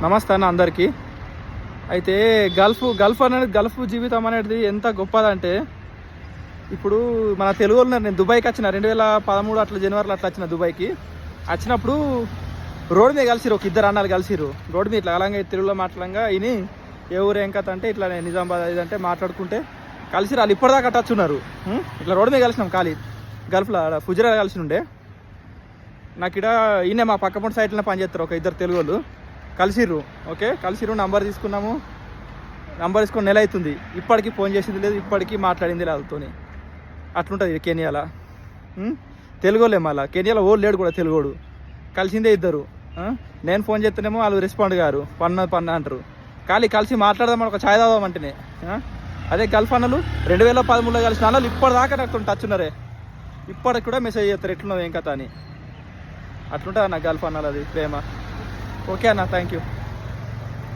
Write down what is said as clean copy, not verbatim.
నమస్తే అన్న అందరికీ. అయితే గల్ఫ్ జీవితం అనేది ఎంత గొప్పదంటే, ఇప్పుడు మన తెలుగు వాళ్ళు నేను దుబాయ్కి వచ్చిన 2013 అట్లా జనవరిలో అట్లా వచ్చిన దుబాయ్కి. వచ్చినప్పుడు రోడ్డు మీద కలిసిరు, ఒక ఇద్దరు అన్నాలు కలిసిరు రోడ్డు మీద ఇట్లా అలాగే తెలుగులో మాట్లాడంగా ఇని ఏ ఊరు ఏం కథ అంటే ఇట్లా నిజామాబాద్ ఇదంటే మాట్లాడుకుంటే కలిసిరు. వాళ్ళు ఇప్పటిదాకా టచ్ ఉన్నారు. ఇట్లా రోడ్డు మీద కలిసినాం గల్ఫ్లో ఫుజరా కలిసి ఉండే. నాకు ఇక్కడ ఈయన మా పక్కపొంటి సైట్లో పనిచేస్తారు ఒక ఇద్దరు తెలుగు వాళ్ళు. కలిసిర్రు, ఓకే కలిసిర్రు, నంబర్ తీసుకున్నాము. నంబర్ తీసుకొని నెల అవుతుంది, ఇప్పటికీ ఫోన్ చేసింది లేదు, ఇప్పటికీ మాట్లాడింది లేదు వాళ్ళతోని. అట్లుంటుంది కెనియాలో. తెలుగు వాళ్ళే, మళ్ళీ కెనియాలో ఓళ్ళు లేడు కూడా తెలుగోడు. కలిసిందే ఇద్దరు. నేను ఫోన్ చేస్తేనేమో వాళ్ళు రెస్పాండ్ గారు, పన్న అంటారు. కలిసి మాట్లాడదామని ఒక ఛాయ్ తాగుదామంటేనే. అదే గల్ఫ్ అన్నలు 2013లో కలిసిన అన్నలు ఇప్పటిదాకా నాకు టచ్ ఉన్నారే. ఇప్పటికి కూడా మెసేజ్ చేస్తారు ఎట్లున్నావు ఏం కథ అని. అట్లుంటుంది అన్న గల్ఫ్ అన్నలు, అది ప్రేమ. ఓకే అన్న, థ్యాంక్ యూ.